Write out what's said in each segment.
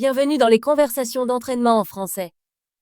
Bienvenue dans les conversations d'entraînement en français.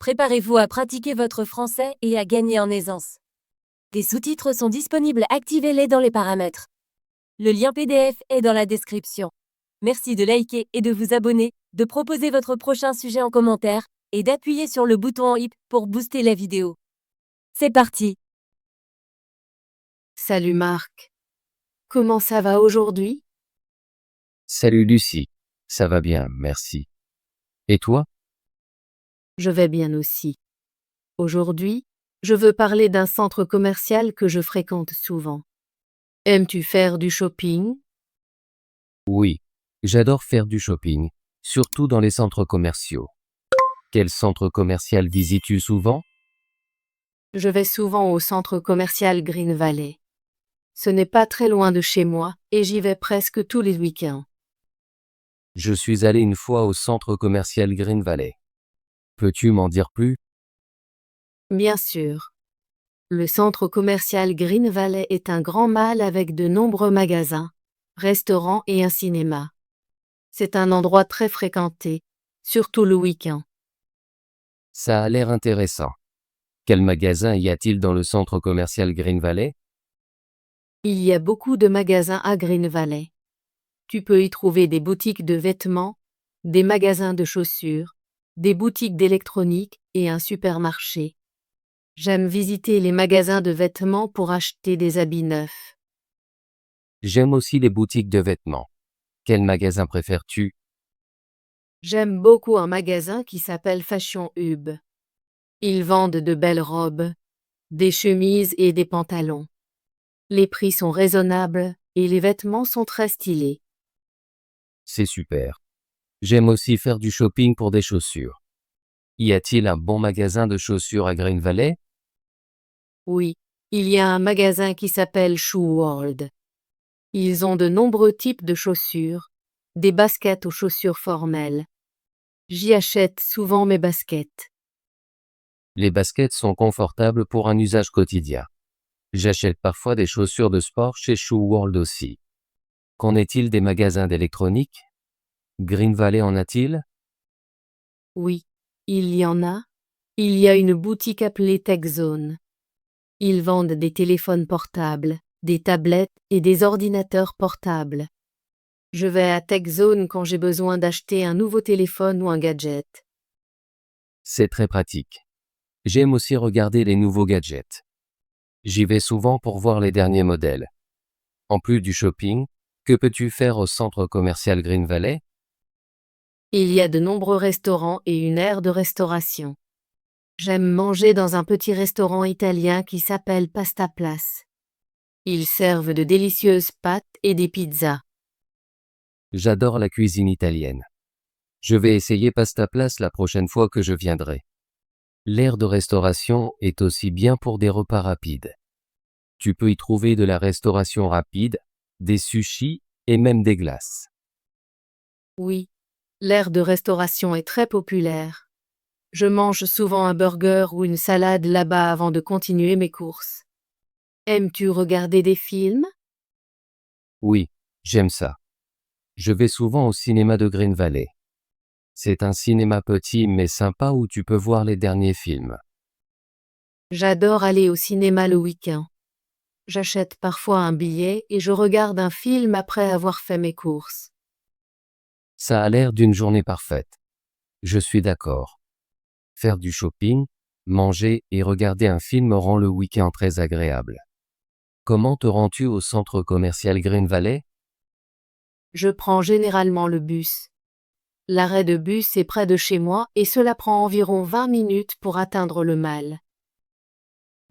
Préparez-vous à pratiquer votre français et à gagner en aisance. Des sous-titres sont disponibles, activez-les dans les paramètres. Le lien PDF est dans la description. Merci de liker et de vous abonner, de proposer votre prochain sujet en commentaire et d'appuyer sur le bouton en pour booster la vidéo. C'est parti! Salut Marc. Comment ça va aujourd'hui? Salut Lucie, ça va bien, merci. Et toi? Je vais bien aussi. Aujourd'hui, je veux parler d'un centre commercial que je fréquente souvent. Aimes-tu faire du shopping? Oui, j'adore faire du shopping, surtout dans les centres commerciaux. Quel centre commercial visites-tu souvent? Je vais souvent au centre commercial Green Valley. Ce n'est pas très loin de chez moi et j'y vais presque tous les week-ends. Je suis allé une fois au centre commercial Green Valley. Peux-tu m'en dire plus? Bien sûr. Le centre commercial Green Valley est un grand mall avec de nombreux magasins, restaurants et un cinéma. C'est un endroit très fréquenté, surtout le week-end. Ça a l'air intéressant. Quel magasin y a-t-il dans le centre commercial Green Valley? Il y a beaucoup de magasins à Green Valley. Tu peux y trouver des boutiques de vêtements, des magasins de chaussures, des boutiques d'électronique et un supermarché. J'aime visiter les magasins de vêtements pour acheter des habits neufs. J'aime aussi les boutiques de vêtements. Quel magasin préfères-tu? J'aime beaucoup un magasin qui s'appelle Fashion Hub. Ils vendent de belles robes, des chemises et des pantalons. Les prix sont raisonnables et les vêtements sont très stylés. C'est super. J'aime aussi faire du shopping pour des chaussures. Y a-t-il un bon magasin de chaussures à Green Valley? Oui, il y a un magasin qui s'appelle Shoe World. Ils ont de nombreux types de chaussures, des baskets aux chaussures formelles. J'y achète souvent mes baskets. Les baskets sont confortables pour un usage quotidien. J'achète parfois des chaussures de sport chez Shoe World aussi. Qu'en est-il des magasins d'électronique? Green Valley en a-t-il? Oui, il y en a. Il y a une boutique appelée TechZone. Ils vendent des téléphones portables, des tablettes et des ordinateurs portables. Je vais à TechZone quand j'ai besoin d'acheter un nouveau téléphone ou un gadget. C'est très pratique. J'aime aussi regarder les nouveaux gadgets. J'y vais souvent pour voir les derniers modèles. En plus du shopping, que peux-tu faire au centre commercial Green Valley? Il y a de nombreux restaurants et une aire de restauration. J'aime manger dans un petit restaurant italien qui s'appelle Pasta Place. Ils servent de délicieuses pâtes et des pizzas. J'adore la cuisine italienne. Je vais essayer Pasta Place la prochaine fois que je viendrai. L'aire de restauration est aussi bien pour des repas rapides. Tu peux y trouver de la restauration rapide, des sushis et même des glaces. Oui, l'aire de restauration est très populaire. Je mange souvent un burger ou une salade là-bas avant de continuer mes courses. Aimes-tu regarder des films? Oui, j'aime ça. Je vais souvent au cinéma de Green Valley. C'est un cinéma petit mais sympa où tu peux voir les derniers films. J'adore aller au cinéma le week-end. J'achète parfois un billet et je regarde un film après avoir fait mes courses. Ça a l'air d'une journée parfaite. Je suis d'accord. Faire du shopping, manger et regarder un film rend le week-end très agréable. Comment te rends-tu au centre commercial Green Valley? Je prends généralement le bus. L'arrêt de bus est près de chez moi et cela prend environ 20 minutes pour atteindre le mall.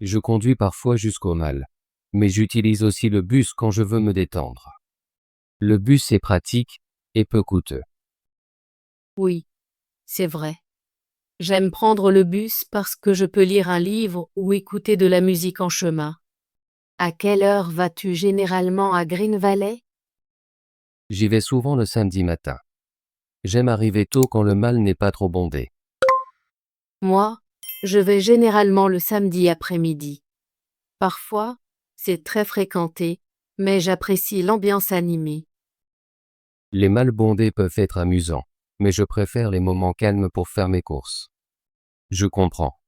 Je conduis parfois jusqu'au mall, mais j'utilise aussi le bus quand je veux me détendre. Le bus est pratique et peu coûteux. Oui, c'est vrai. J'aime prendre le bus parce que je peux lire un livre ou écouter de la musique en chemin. À quelle heure vas-tu généralement à Green Valley? J'y vais souvent le samedi matin. J'aime arriver tôt quand le mall n'est pas trop bondé. Moi, je vais généralement le samedi après-midi. Parfois, c'est très fréquenté, mais j'apprécie l'ambiance animée. Les malles bondés peuvent être amusants, mais je préfère les moments calmes pour faire mes courses. Je comprends.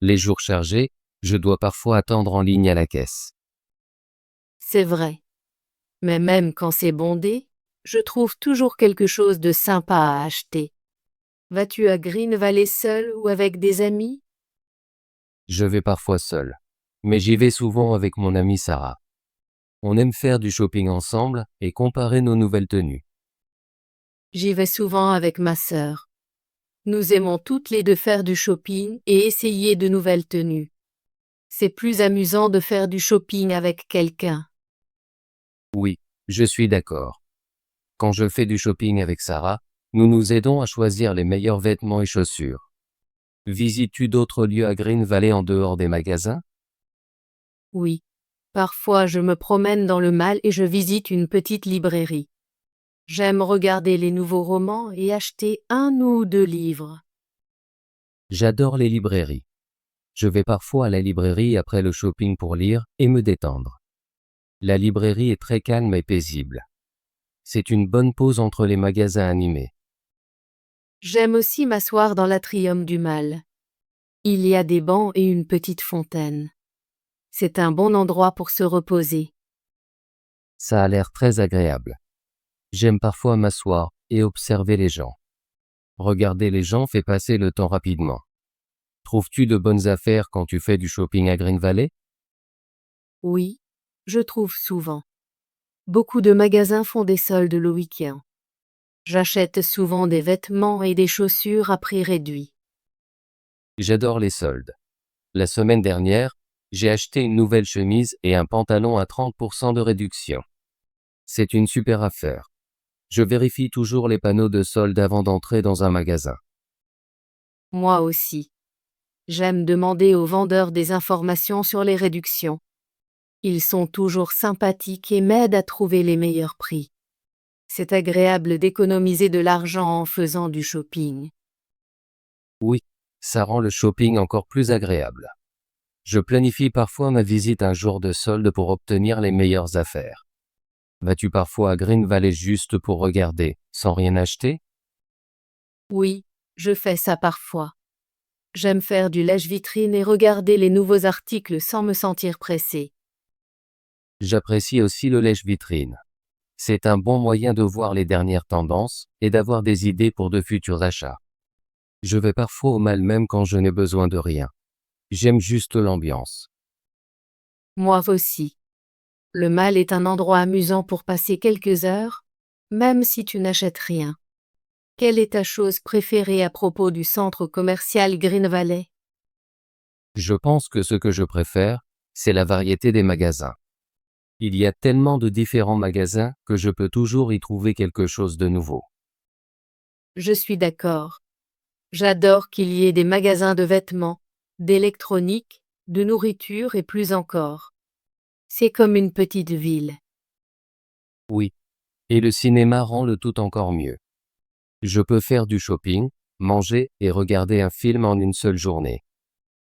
Les jours chargés, je dois parfois attendre en ligne à la caisse. C'est vrai. Mais même quand c'est bondé, je trouve toujours quelque chose de sympa à acheter. Vas-tu à Green Valley seul ou avec des amis? Je vais parfois seul. Mais j'y vais souvent avec mon amie Sarah. On aime faire du shopping ensemble et comparer nos nouvelles tenues. J'y vais souvent avec ma sœur. Nous aimons toutes les deux faire du shopping et essayer de nouvelles tenues. C'est plus amusant de faire du shopping avec quelqu'un. Oui, je suis d'accord. Quand je fais du shopping avec Sarah, nous nous aidons à choisir les meilleurs vêtements et chaussures. Visites-tu d'autres lieux à Green Valley en dehors des magasins? Oui. Parfois je me promène dans le mall et je visite une petite librairie. J'aime regarder les nouveaux romans et acheter un ou deux livres. J'adore les librairies. Je vais parfois à la librairie après le shopping pour lire et me détendre. La librairie est très calme et paisible. C'est une bonne pause entre les magasins animés. J'aime aussi m'asseoir dans l'atrium du mall. Il y a des bancs et une petite fontaine. C'est un bon endroit pour se reposer. Ça a l'air très agréable. J'aime parfois m'asseoir et observer les gens. Regarder les gens fait passer le temps rapidement. Trouves-tu de bonnes affaires quand tu fais du shopping à Green Valley? Oui, je trouve souvent. Beaucoup de magasins font des soldes le week-end. J'achète souvent des vêtements et des chaussures à prix réduit. J'adore les soldes. La semaine dernière, j'ai acheté une nouvelle chemise et un pantalon à 30% de réduction. C'est une super affaire. Je vérifie toujours les panneaux de solde avant d'entrer dans un magasin. Moi aussi. J'aime demander aux vendeurs des informations sur les réductions. Ils sont toujours sympathiques et m'aident à trouver les meilleurs prix. C'est agréable d'économiser de l'argent en faisant du shopping. Oui, ça rend le shopping encore plus agréable. Je planifie parfois ma visite un jour de solde pour obtenir les meilleures affaires. Vas-tu parfois à Green Valley juste pour regarder, sans rien acheter? Oui, je fais ça parfois. J'aime faire du lèche-vitrine et regarder les nouveaux articles sans me sentir pressé. J'apprécie aussi le lèche-vitrine. C'est un bon moyen de voir les dernières tendances et d'avoir des idées pour de futurs achats. Je vais parfois au mall même quand je n'ai besoin de rien. J'aime juste l'ambiance. Moi aussi. Le mall est un endroit amusant pour passer quelques heures, même si tu n'achètes rien. Quelle est ta chose préférée à propos du centre commercial Green Valley? Je pense que ce que je préfère, c'est la variété des magasins. Il y a tellement de différents magasins que je peux toujours y trouver quelque chose de nouveau. Je suis d'accord. J'adore qu'il y ait des magasins de vêtements, d'électronique, de nourriture et plus encore. C'est comme une petite ville. Oui. Et le cinéma rend le tout encore mieux. Je peux faire du shopping, manger et regarder un film en une seule journée.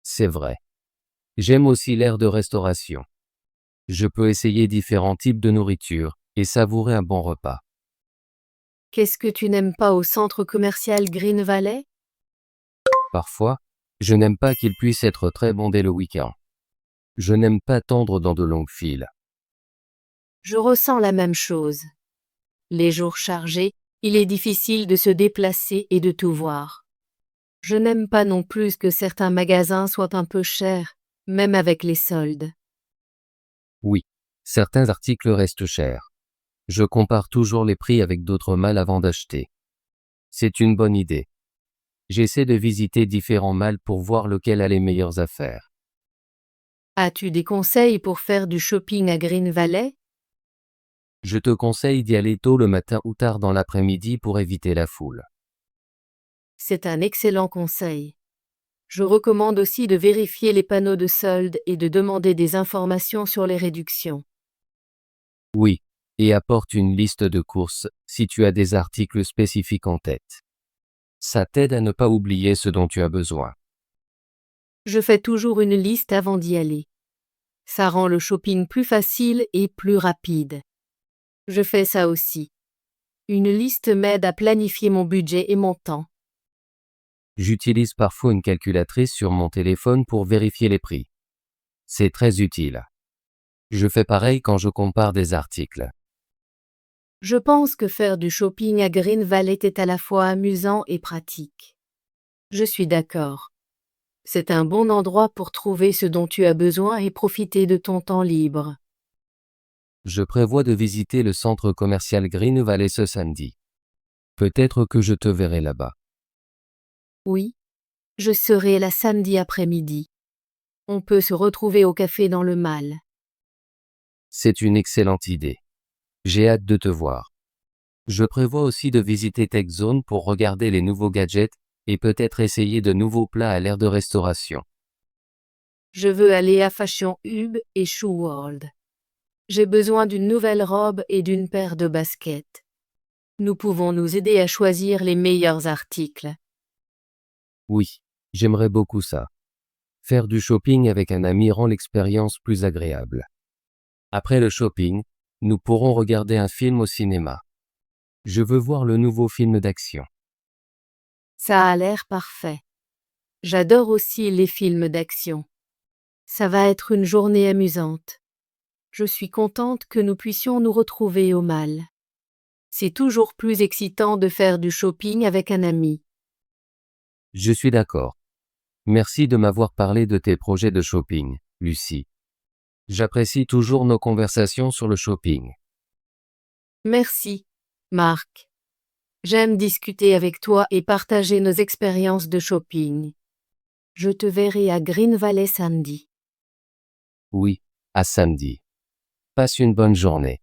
C'est vrai. J'aime aussi l'aire de restauration. Je peux essayer différents types de nourriture et savourer un bon repas. Qu'est-ce que tu n'aimes pas au centre commercial Green Valley? Parfois, je n'aime pas qu'il puisse être très bondé le week-end. Je n'aime pas tendre dans de longues files. Je ressens la même chose. Les jours chargés, il est difficile de se déplacer et de tout voir. Je n'aime pas non plus que certains magasins soient un peu chers, même avec les soldes. Oui, certains articles restent chers. Je compare toujours les prix avec d'autres malls avant d'acheter. C'est une bonne idée. J'essaie de visiter différents malls pour voir lequel a les meilleures affaires. As-tu des conseils pour faire du shopping à Green Valley? Je te conseille d'y aller tôt le matin ou tard dans l'après-midi pour éviter la foule. C'est un excellent conseil. Je recommande aussi de vérifier les panneaux de solde et de demander des informations sur les réductions. Oui, et apporte une liste de courses si tu as des articles spécifiques en tête. Ça t'aide à ne pas oublier ce dont tu as besoin. Je fais toujours une liste avant d'y aller. Ça rend le shopping plus facile et plus rapide. Je fais ça aussi. Une liste m'aide à planifier mon budget et mon temps. J'utilise parfois une calculatrice sur mon téléphone pour vérifier les prix. C'est très utile. Je fais pareil quand je compare des articles. Je pense que faire du shopping à Green Valley est à la fois amusant et pratique. Je suis d'accord. C'est un bon endroit pour trouver ce dont tu as besoin et profiter de ton temps libre. Je prévois de visiter le centre commercial Green Valley ce samedi. Peut-être que je te verrai là-bas. Oui, je serai là samedi après-midi. On peut se retrouver au café dans le Mall. C'est une excellente idée. J'ai hâte de te voir. Je prévois aussi de visiter TechZone pour regarder les nouveaux gadgets et peut-être essayer de nouveaux plats à l'aire de restauration. Je veux aller à Fashion Hub et Shoe World. J'ai besoin d'une nouvelle robe et d'une paire de baskets. Nous pouvons nous aider à choisir les meilleurs articles. Oui, j'aimerais beaucoup ça. Faire du shopping avec un ami rend l'expérience plus agréable. Après le shopping, nous pourrons regarder un film au cinéma. Je veux voir le nouveau film d'action. Ça a l'air parfait. J'adore aussi les films d'action. Ça va être une journée amusante. Je suis contente que nous puissions nous retrouver au Mall. C'est toujours plus excitant de faire du shopping avec un ami. Je suis d'accord. Merci de m'avoir parlé de tes projets de shopping, Lucie. J'apprécie toujours nos conversations sur le shopping. Merci, Marc. J'aime discuter avec toi et partager nos expériences de shopping. Je te verrai à Green Valley samedi. Oui, à samedi. Passe une bonne journée.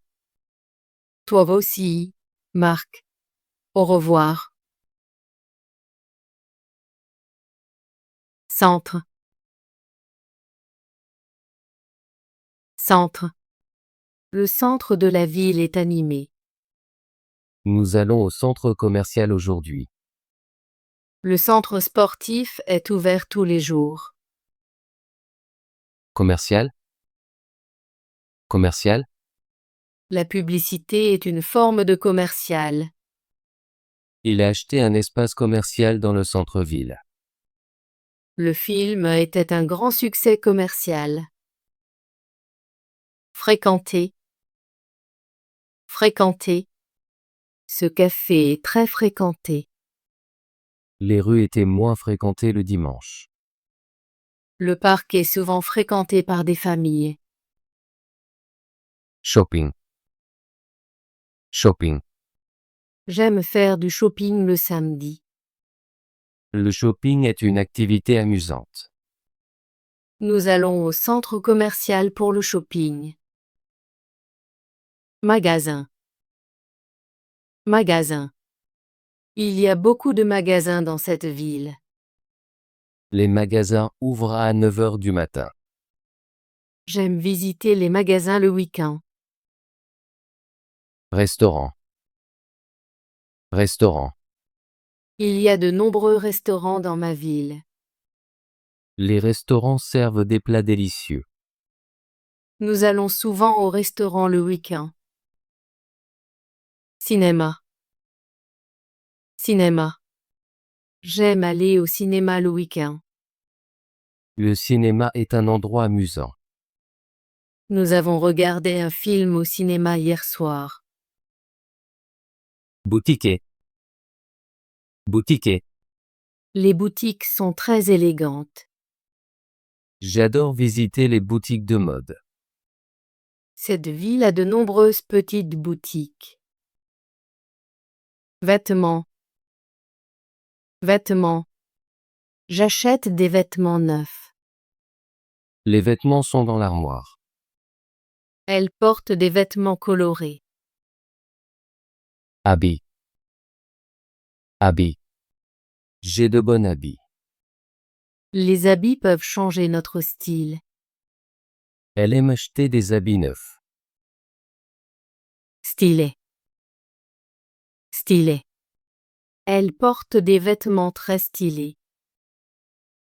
Toi aussi, Marc. Au revoir. Centre. Centre. Le centre de la ville est animé. Nous allons au centre commercial aujourd'hui. Le centre sportif est ouvert tous les jours. Commercial? Commercial? La publicité est une forme de commercial. Il a acheté un espace commercial dans le centre-ville. Le film était un grand succès commercial. Fréquenté. Fréquenté. Ce café est très fréquenté. Les rues étaient moins fréquentées le dimanche. Le parc est souvent fréquenté par des familles. Shopping. Shopping. J'aime faire du shopping le samedi. Le shopping est une activité amusante. Nous allons au centre commercial pour le shopping. Magasin. Magasin. Il y a beaucoup de magasins dans cette ville. Les magasins ouvrent à 9 h du matin. J'aime visiter les magasins le week-end. Restaurant. Restaurant. Il y a de nombreux restaurants dans ma ville. Les restaurants servent des plats délicieux. Nous allons souvent au restaurant le week-end. Cinéma. Cinéma. J'aime aller au cinéma le week-end. Le cinéma est un endroit amusant. Nous avons regardé un film au cinéma hier soir. Boutique. Boutique. Les boutiques sont très élégantes. J'adore visiter les boutiques de mode. Cette ville a de nombreuses petites boutiques. Vêtements. Vêtements. J'achète des vêtements neufs. Les vêtements sont dans l'armoire. Elle porte des vêtements colorés. Habits. Habits. J'ai de bons habits. Les habits peuvent changer notre style. Elle aime acheter des habits neufs. Stylé. Stylé. Elle porte des vêtements très stylés.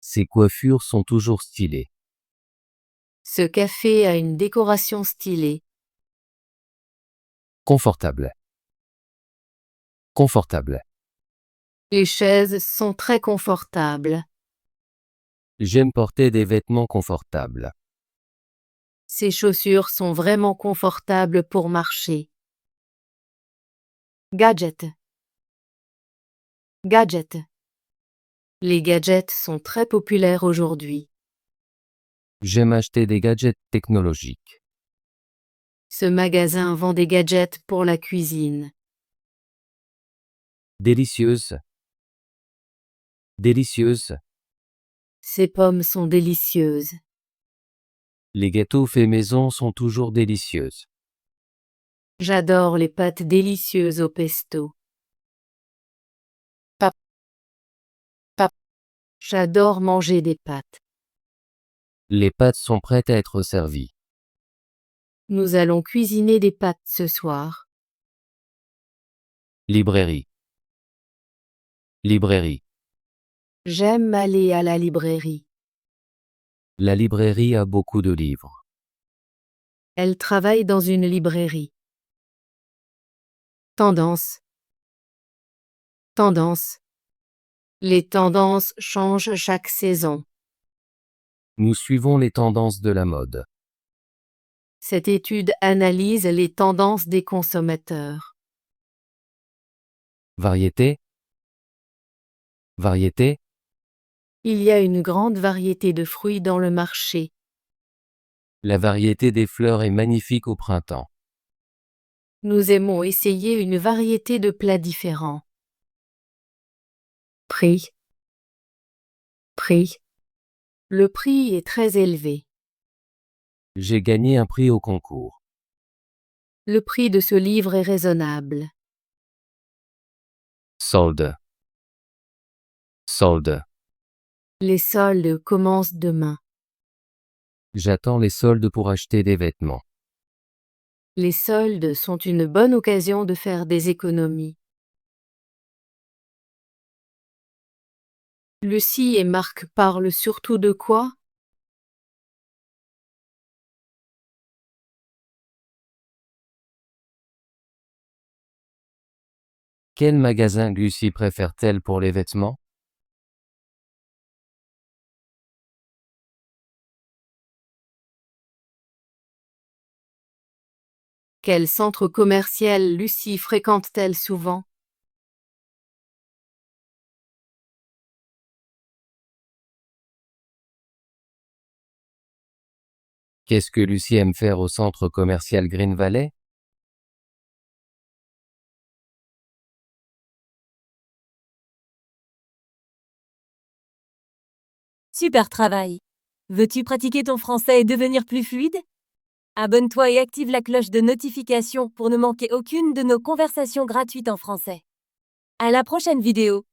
Ses coiffures sont toujours stylées. Ce café a une décoration stylée. Confortable. Confortable. Les chaises sont très confortables. J'aime porter des vêtements confortables. Ces chaussures sont vraiment confortables pour marcher. Gadget. Gadget. Les gadgets sont très populaires aujourd'hui. J'aime acheter des gadgets technologiques. Ce magasin vend des gadgets pour la cuisine. Délicieuse. Délicieuse. Ces pommes sont délicieuses. Les gâteaux faits maison sont toujours délicieuses. J'adore les pâtes délicieuses au pesto. J'adore manger des pâtes. Les pâtes sont prêtes à être servies. Nous allons cuisiner des pâtes ce soir. Librairie. Librairie. J'aime aller à la librairie. La librairie a beaucoup de livres. Elle travaille dans une librairie. Tendance. Tendance. Les tendances changent chaque saison. Nous suivons les tendances de la mode. Cette étude analyse les tendances des consommateurs. Variété. Variété. Il y a une grande variété de fruits dans le marché. La variété des fleurs est magnifique au printemps. Nous aimons essayer une variété de plats différents. Prix. Prix. Le prix est très élevé. J'ai gagné un prix au concours. Le prix de ce livre est raisonnable. Solde. Solde. Les soldes commencent demain. J'attends les soldes pour acheter des vêtements. Les soldes sont une bonne occasion de faire des économies. Lucie et Marc parlent surtout de quoi? Quel magasin Lucie préfère-t-elle pour les vêtements? Quel centre commercial Lucie fréquente-t-elle souvent? Qu'est-ce que Lucie aime faire au centre commercial Green Valley? Super travail. Veux-tu pratiquer ton français et devenir plus fluide? Abonne-toi et active la cloche de notification pour ne manquer aucune de nos conversations gratuites en français. À la prochaine vidéo.